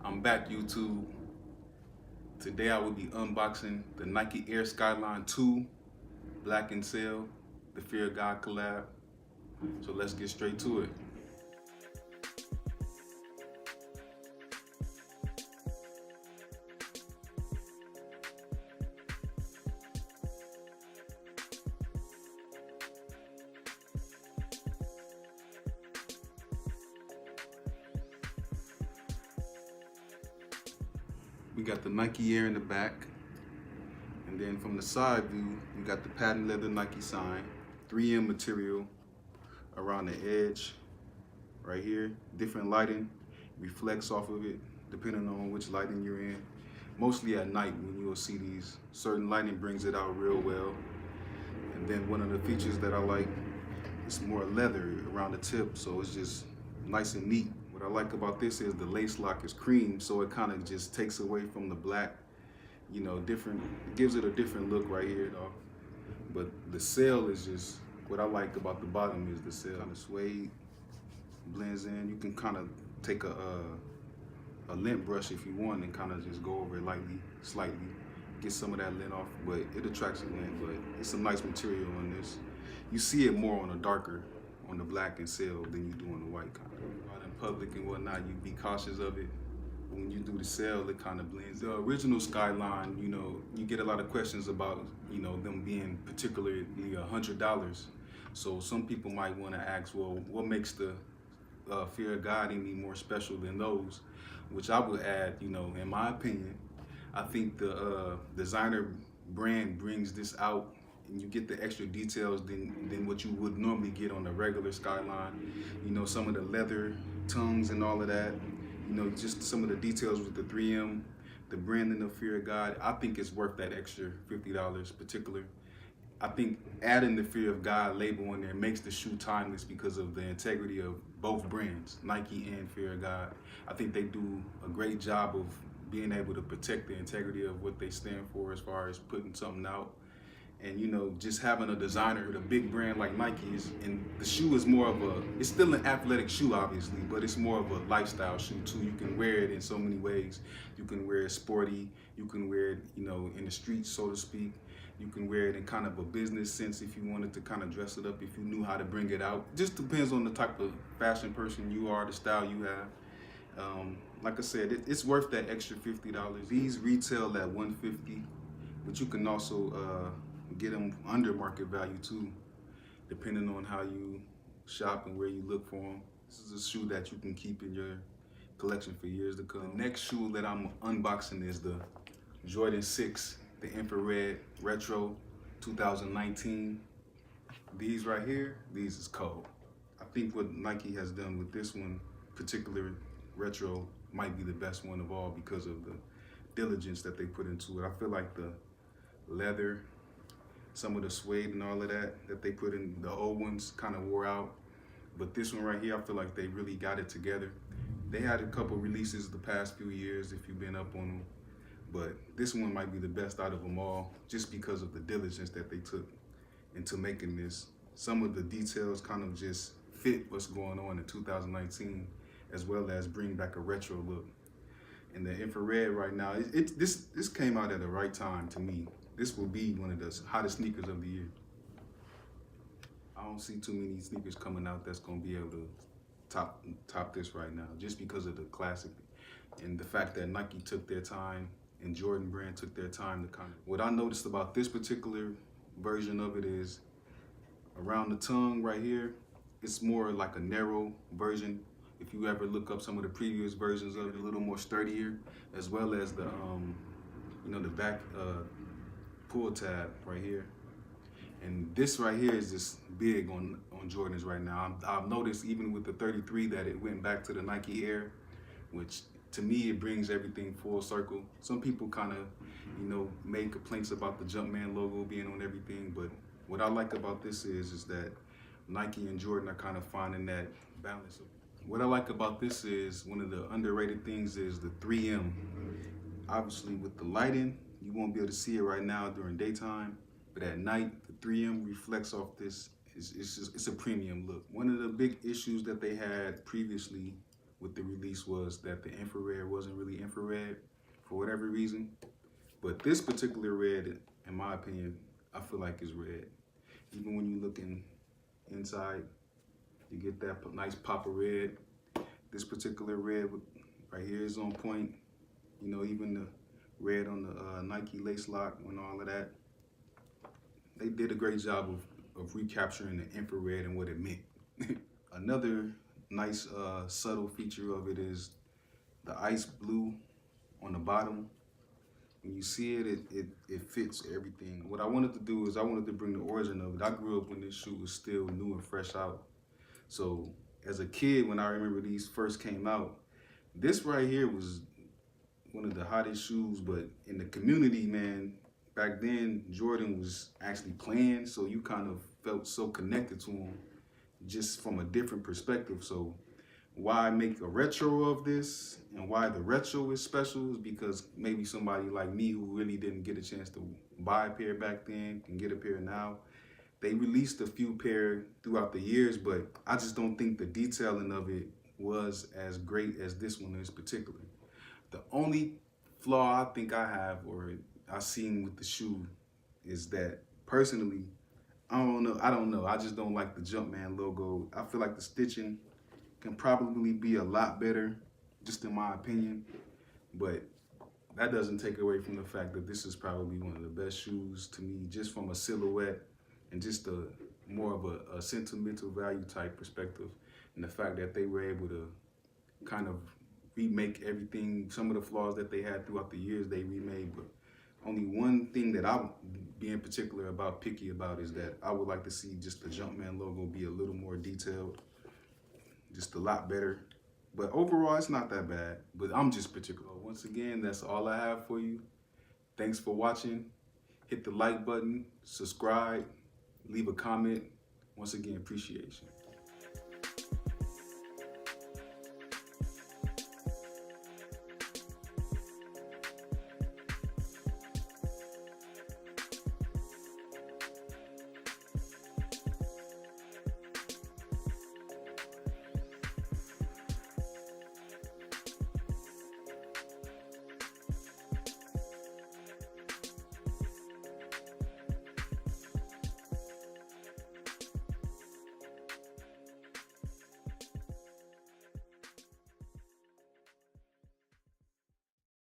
I'm back, YouTube. Today I will be unboxing the Nike Air Skylon 2 Black and Sail, the Fear of God collab. So let's get straight to it. We got the Nike Air in the back. And then from the side view, we got the patent leather Nike sign, 3M material around the edge right here. Different lighting reflects off of it depending on which lighting you're in. Mostly at night when you'll see these, certain lighting brings it out real well. And then one of the features that I like is more leather around the tip, so it's just nice and neat. What I like about this is the lace lock is cream, so it kind of just takes away from the black, different, it gives it a different look right here though. But the sail is just, what I like about the bottom is the sail. Kind of suede, blends in. You can kind of take a lint brush if you want and kind of just go over it lightly, slightly, get some of that lint off, but it attracts the lint, but it's some nice material on this. You see it more on the darker, on the black and sail than you do on the white kind of. Out in public and whatnot, you be cautious of it. When you do the sail, it kind of blends. The original Skylon, you get a lot of questions about, them being particularly $100. So some people might want to ask, well, what makes the Fear of God any more special than those? Which I would add, in my opinion, I think the designer brand brings this out and you get the extra details than what you would normally get on a regular Skylon. Some of the leather tongues and all of that, just some of the details with the 3M, the branding of Fear of God. I think it's worth that extra $50 particular. I think adding the Fear of God label on there makes the shoe timeless because of the integrity of both brands, Nike and Fear of God. I think they do a great job of being able to protect the integrity of what they stand for as far as putting something out. And just having a designer with a big brand like Nike's, and the shoe is more of it's still an athletic shoe obviously, but it's more of a lifestyle shoe too. You can wear it in so many ways. You can wear it sporty, you can wear it, in the streets, so to speak. You can wear it in kind of a business sense if you wanted to kind of dress it up, if you knew how to bring it out. Just depends on the type of fashion person you are, the style you have. Like I said, it's worth that extra $50. These retail at $150, but you can also get them under market value too, depending on how you shop and where you look for them. This is a shoe that you can keep in your collection for years to come. The next shoe that I'm unboxing is the Jordan 6, the infrared retro 2019. These right here, these is cold. I think what Nike has done with this one, particular retro, might be the best one of all because of the diligence that they put into it. I feel like the leather, some of the suede and all of that they put in the old ones kind of wore out. But this one right here, I feel like they really got it together. They had a couple releases the past few years if you've been up on them, but this one might be the best out of them all just because of the diligence that they took into making this. Some of the details kind of just fit what's going on in 2019, as well as bring back a retro look. And the infrared right now, this came out at the right time to me. This will be one of the hottest sneakers of the year. I don't see too many sneakers coming out that's gonna be able to top this right now, just because of the classic and the fact that Nike took their time and Jordan brand took their time to kind of. What I noticed about this particular version of it is around the tongue right here, it's more like a narrow version. If you ever look up some of the previous versions of it, a little more sturdier, as well as the the back pull tab right here. And this right here is just big on Jordans right now. I've noticed even with the 33 that it went back to the Nike Air, which to me it brings everything full circle. Some people kind of made complaints about the Jumpman logo being on everything, but what I like about this is that Nike and Jordan are kind of finding that balance. What I like about this is one of the underrated things is the 3M. Obviously with the lighting, you won't be able to see it right now during daytime, but at night, the 3M reflects off this. It's a premium look. One of the big issues that they had previously with the release was that the infrared wasn't really infrared for whatever reason. But this particular red, in my opinion, I feel like is red. Even when you look inside, you get that nice pop of red. This particular red right here is on point. You know, even the red on the Nike lace lock and all of that. They did a great job of recapturing the infrared and what it meant. Another nice subtle feature of it is the ice blue on the bottom. When you see it, it fits everything. What I wanted to do is I wanted to bring the origin of it. I grew up when this shoe was still new and fresh out. So as a kid, when I remember these first came out, this right here was one of the hottest shoes, but in the community, man, back then, Jordan was actually playing, so you kind of felt so connected to him just from a different perspective. So why make a retro of this and why the retro is special is because maybe somebody like me who really didn't get a chance to buy a pair back then can get a pair now. They released a few pair throughout the years, but I just don't think the detailing of it was as great as this one is particularly. The only flaw I think I have or I've seen with the shoe is that personally, I don't know. I just don't like the Jumpman logo. I feel like the stitching can probably be a lot better, just in my opinion. But that doesn't take away from the fact that this is probably one of the best shoes to me, just from a silhouette and just a more of a sentimental value type perspective. And the fact that they were able to kind of remake everything, some of the flaws that they had throughout the years they remade, but only one thing that I'm being particular about, picky about, is that I would like to see just the Jumpman logo be a little more detailed, just a lot better. But overall, it's not that bad, but I'm just particular. Once again, that's all I have for you. Thanks for watching. Hit the like button, subscribe, leave a comment. Once again, appreciation.